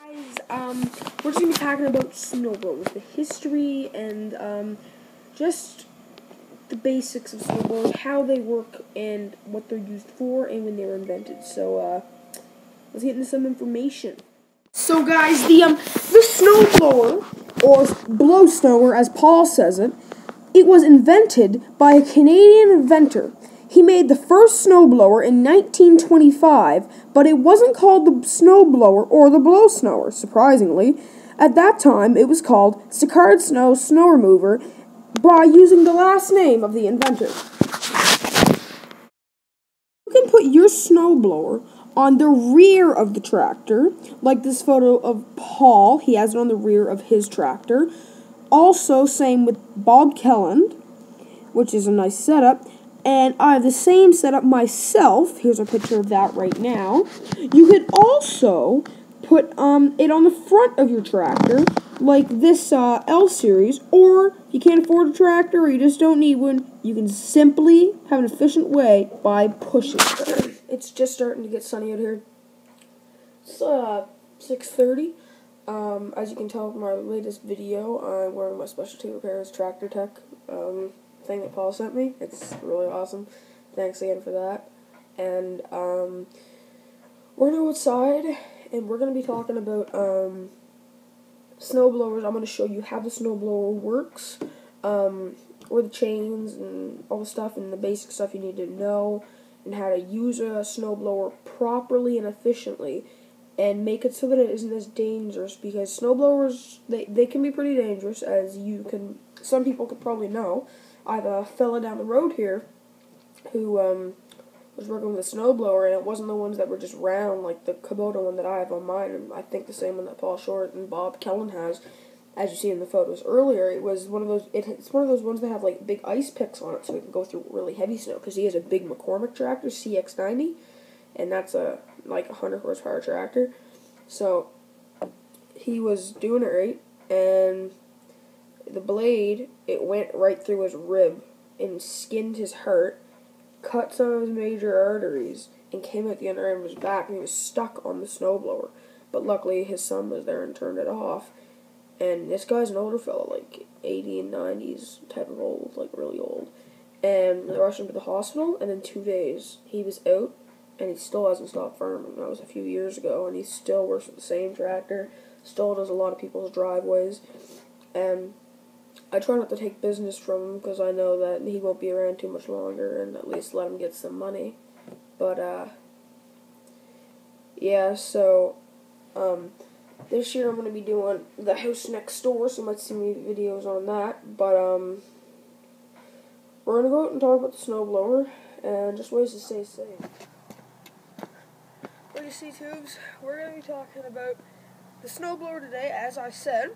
Guys, we're just going to be talking about snowblowers, the history, and just the basics of snowblowers, how they work, and what they're used for, and when they were invented. So, let's get into some information. So, guys, the snowblower, or blow snower, as Paul says it, it was invented by a Canadian inventor. He made the first snowblower in 1925, but it wasn't called the snowblower or the blow snower, surprisingly. At that time, it was called Sicard Snow Remover by using the last name of the inventor. You can put your snowblower on the rear of the tractor, like this photo of Paul. He has it on the rear of his tractor. Also, same with Bob Kelland, which is a nice setup. And I have the same setup myself. Here's a picture of that right now. You could also put it on the front of your tractor, like this L series, or if you can't afford a tractor or you just don't need one, you can simply have an efficient way by pushing it. It's just starting to get sunny out here. It's 6:30. As you can tell from my latest video, I'm wearing my Specialtyrepairs tractor tech thing that Paul sent me. It's really awesome. Thanks again for that. And we're gonna go outside and we're gonna be talking about snowblowers. I'm gonna show you how the snowblower works, or the chains and all the stuff and the basic stuff you need to know, and how to use a snowblower properly and efficiently and make it so that it isn't as dangerous, because snowblowers, they can be pretty dangerous, as some people could probably know. I have a fella down the road here who was working with a snowblower, and it wasn't the ones that were just round like the Kubota one that I have on mine, and I think the same one that Paul Short and Bob Kelland has, as you see in the photos earlier. It was one of those. It's one of those ones that have like big ice picks on it, so it can go through really heavy snow. Because he has a big McCormick tractor, CX90, and that's a 100 horsepower tractor. So he was doing it right, and the blade, it went right through his rib and skinned his heart, cut some of his major arteries, and came out the other end of his back, and he was stuck on the snowblower. But luckily his son was there and turned it off. And this guy's an older fellow, like 80 and 90s type of old, like really old. And they rushed him to the hospital, and in 2 days he was out, and he still hasn't stopped farming. That was a few years ago, and he still works with the same tractor, still does a lot of people's driveways. And I try not to take business from him, because I know that he won't be around too much longer, and at least let him get some money. But, yeah, so, this year I'm going to be doing the house next door, so you might see me videos on that. But, we're going to go out and talk about the snowblower, and just ways to stay safe. Well, you see, tubes, we're going to be talking about the snowblower today, as I said.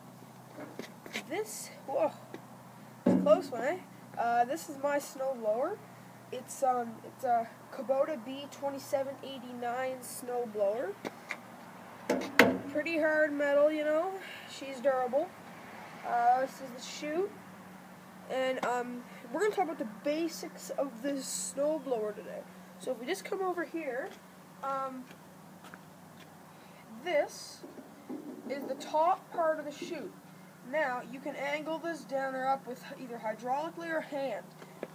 Whoa, it's a close one, eh? This is my snowblower. It's a Kubota B2789 snowblower. Pretty hard metal, you know. She's durable. This is the chute, and we're gonna talk about the basics of this snowblower today. So if we just come over here, this is the top part of the chute. Now, you can angle this down or up with either hydraulically or hand.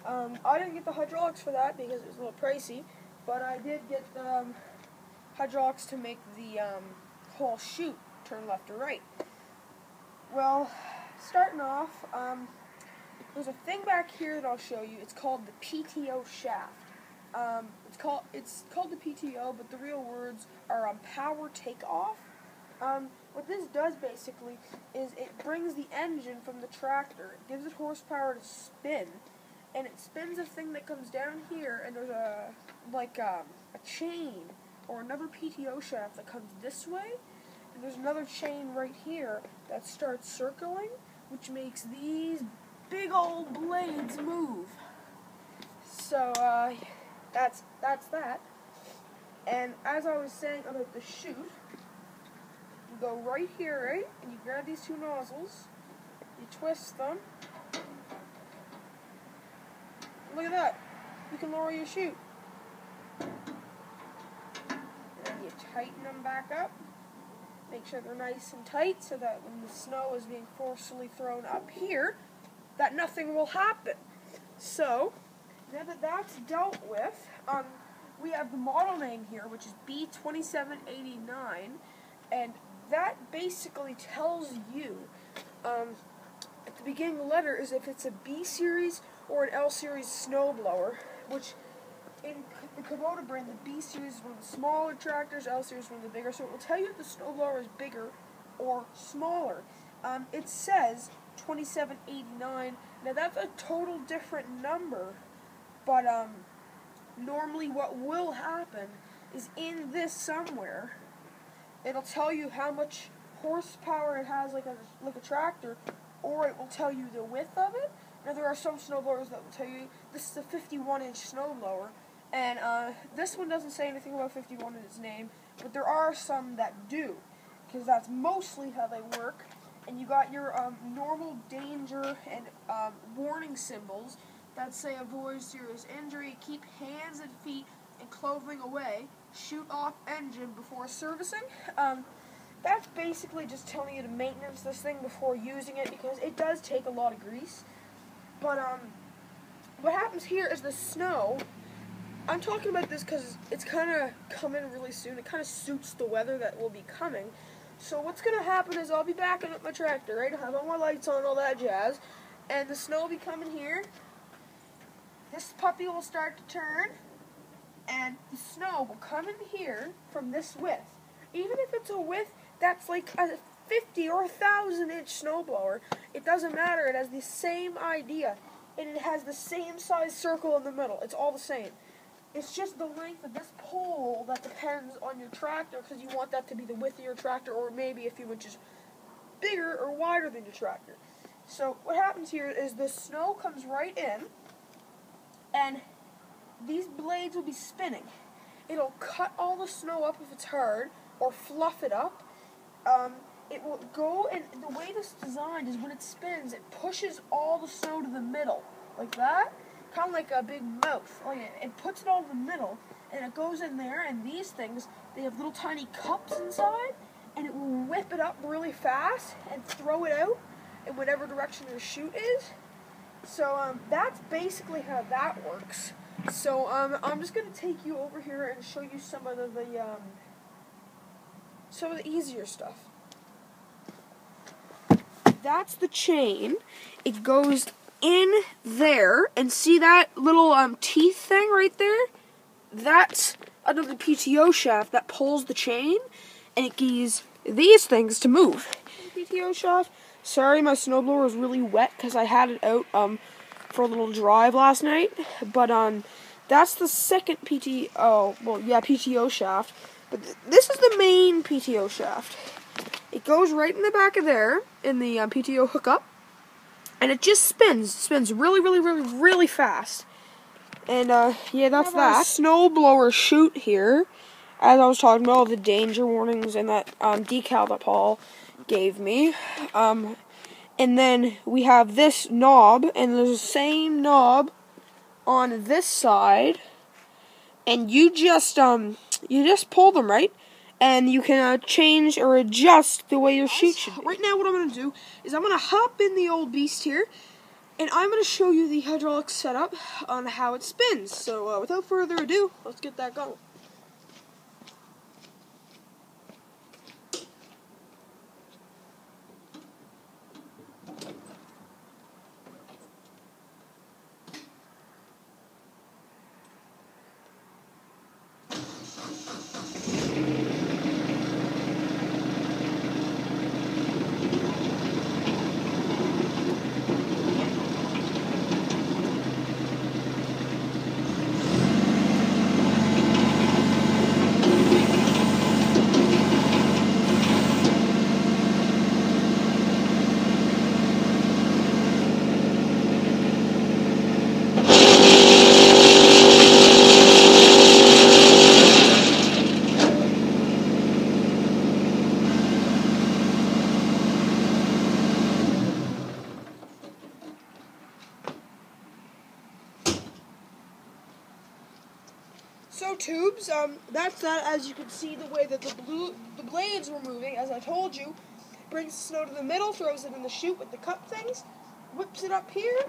I didn't get the hydraulics for that because it was a little pricey, but I did get the hydraulics to make the whole chute turn left or right. Well, starting off, there's a thing back here that I'll show you. It's called the PTO shaft. It's called the PTO, but the real words are power takeoff. What this does basically is it brings the engine from the tractor, it gives it horsepower to spin, and it spins a thing that comes down here, and there's a chain or another PTO shaft that comes this way, and there's another chain right here that starts circling, which makes these big old blades move. So that's that. And as I was saying about the chute, you go right here, right, and you grab these two nozzles, you twist them. Look at that. You can lower your chute. And then you tighten them back up. make sure they're nice and tight so that when the snow is being forcefully thrown up here, that nothing will happen. So, now that that's dealt with, we have the model name here, which is B2789, and that basically tells you, at the beginning letter, is if it's a B series or an L series snowblower, which in the Kubota brand, the B series is one of the smaller tractors, L series is one of the bigger, so it will tell you if the snowblower is bigger or smaller. It says 2789. Now that's a total different number, but normally what will happen is in this somewhere, it'll tell you how much horsepower it has like a tractor, or it will tell you the width of it. Now there are some snowblowers that will tell you this is a 51-inch snowblower, and this one doesn't say anything about 51 in its name, but there are some that do, because that's mostly how they work. And you got your normal danger and warning symbols that say avoid serious injury, keep hands and feet and clothing away, shoot off engine before servicing. That's basically just telling you to maintenance this thing before using it, because it does take a lot of grease. But what happens here is the snow. I'm talking about this because it's kind of coming really soon. It kind of suits the weather that will be coming. So what's going to happen is I'll be backing up my tractor, right? I'll have all my lights on, all that jazz, and the snow will be coming here. This puppy will start to turn, and the snow will come in here from this width. Even if it's a width that's like a 50 or 1,000-inch snowblower, it doesn't matter. It has the same idea, and it has the same size circle in the middle. It's all the same. It's just the length of this pole that depends on your tractor, because you want that to be the width of your tractor, or maybe a few inches bigger or wider than your tractor. So what happens here is the snow comes right in, and these blades will be spinning. It'll cut all the snow up if it's hard, or fluff it up. It will go, and the way this is designed is when it spins, it pushes all the snow to the middle, like that. Kind of like a big mouth. It puts it all in the middle, and it goes in there, and these things, they have little tiny cups inside, and it will whip it up really fast and throw it out in whatever direction your chute is. So that's basically how that works. So I'm just going to take you over here and show you some of the easier stuff. That's the chain. It goes in there, and see that little teeth thing right there? That's another PTO shaft that pulls the chain, and it gives these things to move. PTO shaft. Sorry, my snowblower is really wet because I had it out for a little drive last night. But that's the second PTO shaft. But this is the main PTO shaft. It goes right in the back of there in the PTO hookup. And it just spins really, really, really, really fast. And, yeah, that's that. Snowblower chute here, as I was talking about, all the danger warnings and that decal that Paul gave me. And then we have this knob, and there's the same knob on this side. And you just pull them, right? And you can change or adjust the way your chute should be. Right now what I'm going to do is I'm going to hop in the old beast here, and I'm going to show you the hydraulic setup on how it spins. So without further ado, let's get that going. snow tubes. That's that. As you can see, the way that the blades were moving, as I told you, brings the snow to the middle, throws it in the chute with the cup things, whips it up here.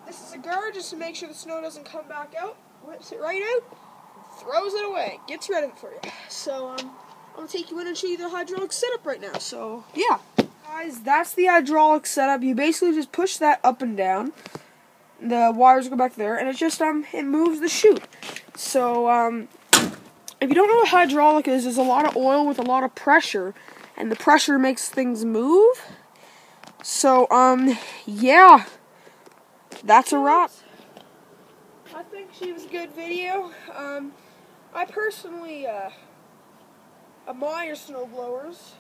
This is a guard just to make sure the snow doesn't come back out. Whips it right out, throws it away, gets rid of it for you. So I'm gonna take you in and show you the hydraulic setup right now. So yeah, guys, that's the hydraulic setup. You basically just push that up and down. The wires go back there, and it just it moves the chute. So if you don't know what hydraulic is, there's a lot of oil with a lot of pressure, and the pressure makes things move. So yeah, that's a wrap. I think she was a good video. I personally admire snowblowers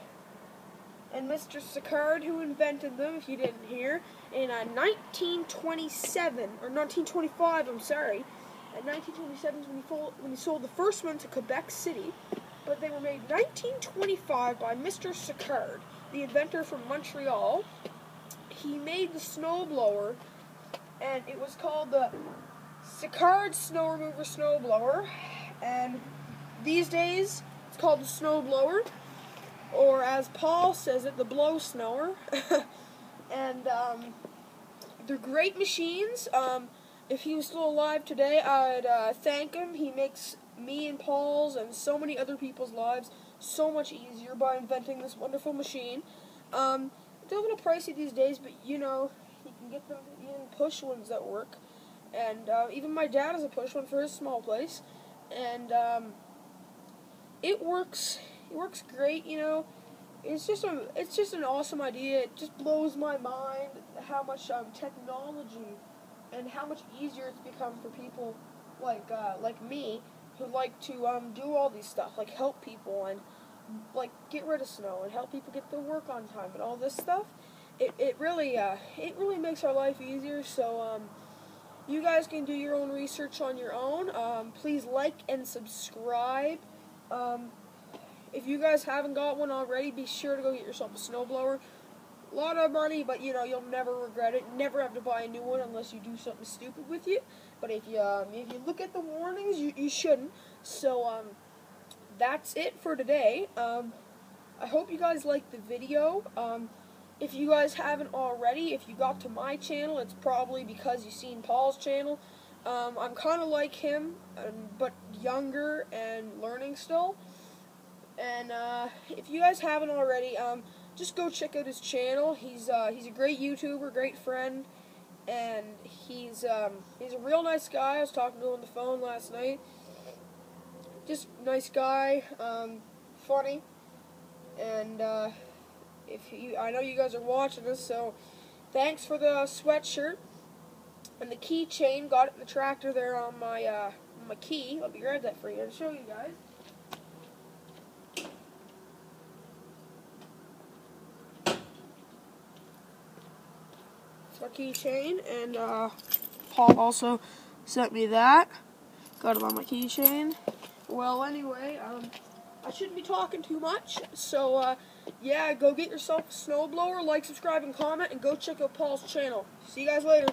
and Mr. Sicard, who invented them, if you didn't hear, in 1927, or 1925, I'm sorry. In 1927 is when he sold the first one to Quebec City, but they were made in 1925 by Mr. Sicard, the inventor from Montreal. He made the snowblower, and it was called the Sicard Snow Remover Snowblower, and these days it's called the Snowblower, or as Paul says it, the Blow Snower. And they're great machines. If he was still alive today, I'd thank him. He makes me and Paul's and so many other people's lives so much easier by inventing this wonderful machine. They're a little pricey these days, but you know, you can get them in push ones that work. And even my dad has a push one for his small place, and it works. It works great. You know, it's just an awesome idea. It just blows my mind how much technology and how much easier it's become for people like me who like to do all these stuff, like help people and like get rid of snow and help people get their work on time and all this stuff. It really makes our life easier. So you guys can do your own research on your own. Please like and subscribe. If you guys haven't got one already, be sure to go get yourself a snowblower. A lot of money, but you know, you'll never regret it. Never have to buy a new one unless you do something stupid with you. But if you look at the warnings, you shouldn't. So that's it for today. I hope you guys liked the video. If you guys haven't already, if you got to my channel, it's probably because you've seen Paul's channel. I'm kind of like him, but younger and learning still. And if you guys haven't already, just go check out his channel. He's a great YouTuber, great friend, and he's a real nice guy. I was talking to him on the phone last night. Just nice guy, funny, and I know you guys are watching this, so thanks for the sweatshirt and the keychain. Got it in the tractor there on my key. Let me grab that for you and show you guys. It's my keychain, and Paul also sent me that. Got it on my keychain. Well, anyway, I shouldn't be talking too much, so yeah, go get yourself a snowblower, like, subscribe, and comment, and go check out Paul's channel. See you guys later.